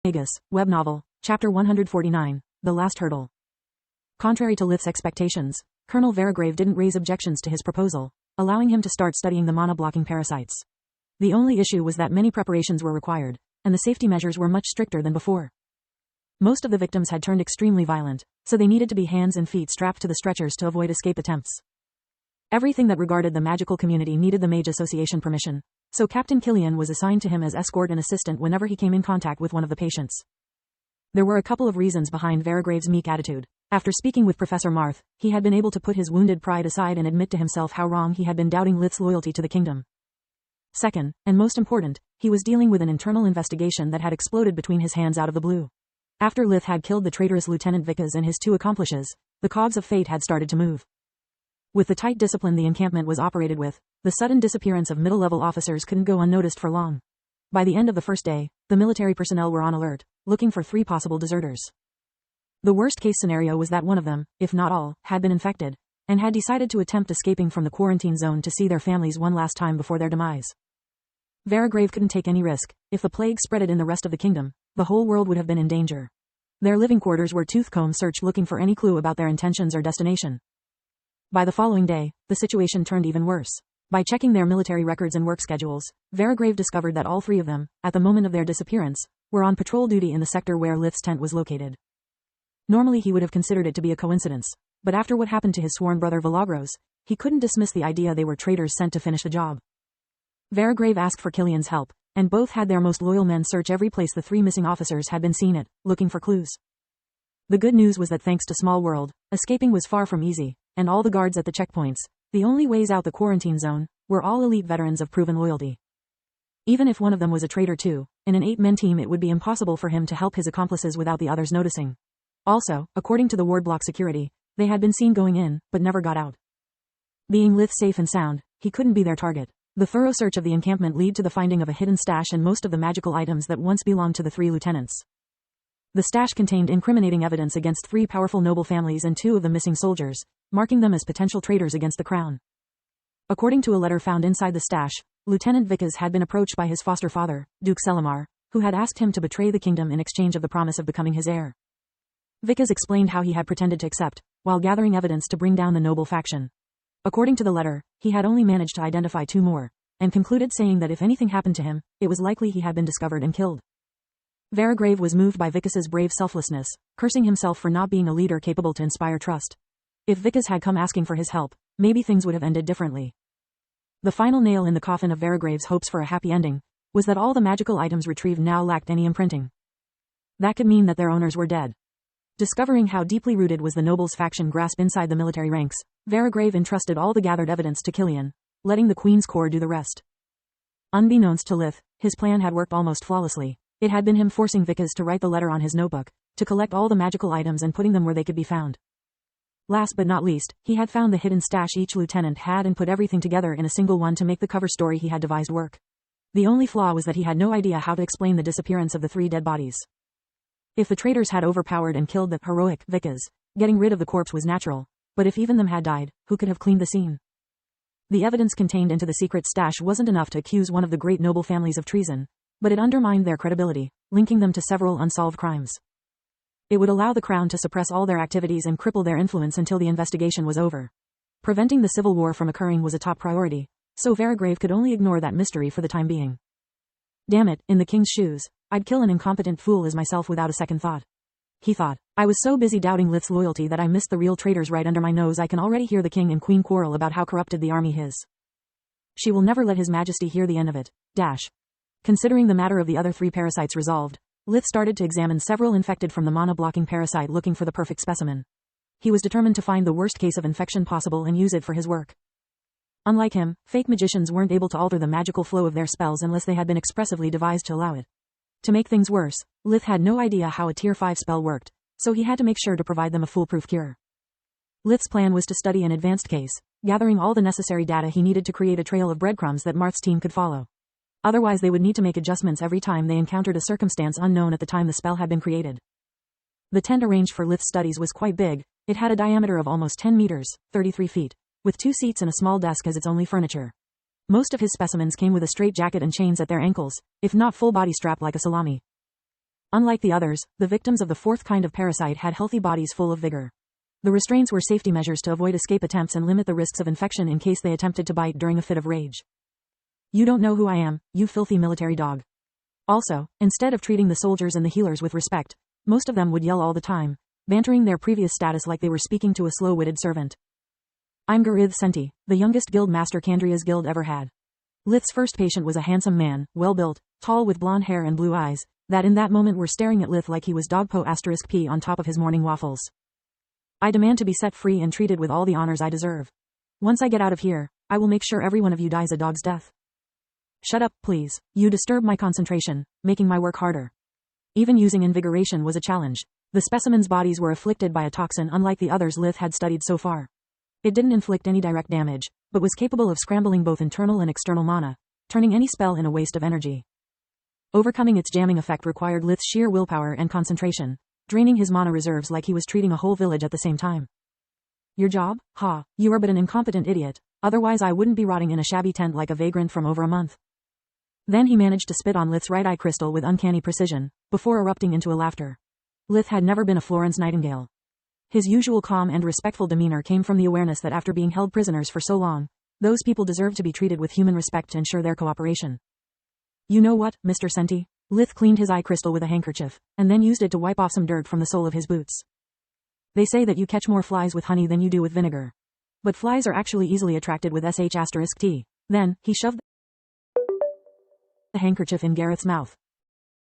Magus, web novel, Chapter 149, The Last Hurdle. Contrary to Lith's expectations, Colonel Varigrave didn't raise objections to his proposal, allowing him to start studying the mana-blocking parasites. The only issue was that many preparations were required, and the safety measures were much stricter than before. Most of the victims had turned extremely violent, so they needed to be hands and feet strapped to the stretchers to avoid escape attempts. Everything that regarded the magical community needed the Mage Association permission, so Captain Killian was assigned to him as escort and assistant whenever he came in contact with one of the patients. There were a couple of reasons behind Varigrave's meek attitude. After speaking with Professor Marth, he had been able to put his wounded pride aside and admit to himself how wrong he had been doubting Lith's loyalty to the kingdom. Second, and most important, he was dealing with an internal investigation that had exploded between his hands out of the blue. After Lith had killed the traitorous Lieutenant Vickers and his two accomplices, the cogs of fate had started to move. With the tight discipline the encampment was operated with, the sudden disappearance of middle-level officers couldn't go unnoticed for long. By the end of the first day, the military personnel were on alert, looking for 3 possible deserters. The worst-case scenario was that one of them, if not all, had been infected, and had decided to attempt escaping from the quarantine zone to see their families one last time before their demise. Varigrave couldn't take any risk. If the plague spreaded in the rest of the kingdom, the whole world would have been in danger. Their living quarters were tooth-comb searched looking for any clue about their intentions or destination. By the following day, the situation turned even worse. By checking their military records and work schedules, Varigrave discovered that all 3 of them, at the moment of their disappearance, were on patrol duty in the sector where Lith's tent was located. Normally he would have considered it to be a coincidence, but after what happened to his sworn brother Vilagros, he couldn't dismiss the idea they were traitors sent to finish the job. Varigrave asked for Killian's help, and both had their most loyal men search every place the 3 missing officers had been seen at, looking for clues. The good news was that thanks to Small World, escaping was far from easy, and all the guards at the checkpoints, the only ways out the quarantine zone, were all elite veterans of proven loyalty. Even if one of them was a traitor too, in an 8-man team it would be impossible for him to help his accomplices without the others noticing. Also, according to the ward block security, they had been seen going in, but never got out. Being Lith safe and sound, he couldn't be their target. The thorough search of the encampment led to the finding of a hidden stash and most of the magical items that once belonged to the 3 lieutenants. The stash contained incriminating evidence against 3 powerful noble families and 2 of the missing soldiers, marking them as potential traitors against the crown. According to a letter found inside the stash, Lieutenant Vickers had been approached by his foster father, Duke Selimar, who had asked him to betray the kingdom in exchange of the promise of becoming his heir. Vickers explained how he had pretended to accept, while gathering evidence to bring down the noble faction. According to the letter, he had only managed to identify 2 more, and concluded saying that if anything happened to him, it was likely he had been discovered and killed. Varigrave was moved by Vickers's brave selflessness, cursing himself for not being a leader capable to inspire trust. If Vickers had come asking for his help, maybe things would have ended differently. The final nail in the coffin of Varigrave's hopes for a happy ending was that all the magical items retrieved now lacked any imprinting. That could mean that their owners were dead. Discovering how deeply rooted was the nobles' faction grasp inside the military ranks, Varigrave entrusted all the gathered evidence to Killian, letting the Queen's Corps do the rest. Unbeknownst to Lith, his plan had worked almost flawlessly. It had been him forcing Vickers to write the letter on his notebook, to collect all the magical items and putting them where they could be found. Last but not least, he had found the hidden stash each lieutenant had and put everything together in a single one to make the cover story he had devised work. The only flaw was that he had no idea how to explain the disappearance of the 3 dead bodies. If the traitors had overpowered and killed the heroic Vickers, getting rid of the corpse was natural, but if even them had died, who could have cleaned the scene? The evidence contained into the secret stash wasn't enough to accuse one of the great noble families of treason, but it undermined their credibility, linking them to several unsolved crimes. It would allow the crown to suppress all their activities and cripple their influence until the investigation was over. Preventing the civil war from occurring was a top priority, so Varigrave could only ignore that mystery for the time being. Damn it, in the king's shoes, I'd kill an incompetent fool as myself without a second thought. He thought. I was so busy doubting Lith's loyalty that I missed the real traitors right under my nose. I can already hear the king and queen quarrel about how corrupted the army is. She will never let his majesty hear the end of it. Considering the matter of the other 3 parasites resolved, Lith started to examine several infected from the mana-blocking parasite looking for the perfect specimen. He was determined to find the worst case of infection possible and use it for his work. Unlike him, fake magicians weren't able to alter the magical flow of their spells unless they had been expressively devised to allow it. To make things worse, Lith had no idea how a Tier 5 spell worked, so he had to make sure to provide them a foolproof cure. Lith's plan was to study an advanced case, gathering all the necessary data he needed to create a trail of breadcrumbs that Marth's team could follow. Otherwise they would need to make adjustments every time they encountered a circumstance unknown at the time the spell had been created. The tent arranged for Lith's studies was quite big. It had a diameter of almost 10 meters, 33 feet, with 2 seats and a small desk as its only furniture. Most of his specimens came with a straight jacket and chains at their ankles, if not full body strap like a salami. Unlike the others, the victims of the fourth kind of parasite had healthy bodies full of vigor. The restraints were safety measures to avoid escape attempts and limit the risks of infection in case they attempted to bite during a fit of rage. You don't know who I am, you filthy military dog. Also, instead of treating the soldiers and the healers with respect, most of them would yell all the time, bantering their previous status like they were speaking to a slow-witted servant. I'm Garith Senti, the youngest guild master Candria's guild ever had. Lith's first patient was a handsome man, well-built, tall with blonde hair and blue eyes, that in that moment were staring at Lith like he was Dogpo*P on top of his morning waffles. I demand to be set free and treated with all the honors I deserve. Once I get out of here, I will make sure every one of you dies a dog's death. Shut up, please. You disturb my concentration, making my work harder. Even using invigoration was a challenge. The specimens' bodies were afflicted by a toxin unlike the others Lith had studied so far. It didn't inflict any direct damage, but was capable of scrambling both internal and external mana, turning any spell in a waste of energy. Overcoming its jamming effect required Lith's sheer willpower and concentration, draining his mana reserves like he was treating a whole village at the same time. Your job? Ha, you are but an incompetent idiot, otherwise I wouldn't be rotting in a shabby tent like a vagrant from over a month. Then he managed to spit on Lith's right eye crystal with uncanny precision, before erupting into a laughter. Lith had never been a Florence Nightingale. His usual calm and respectful demeanor came from the awareness that after being held prisoners for so long, those people deserved to be treated with human respect to ensure their cooperation. You know what, Mr. Senti? Lith cleaned his eye crystal with a handkerchief, and then used it to wipe off some dirt from the sole of his boots. They say that you catch more flies with honey than you do with vinegar. But flies are actually easily attracted with sh*t. Then, he shoved the handkerchief in Gareth's mouth,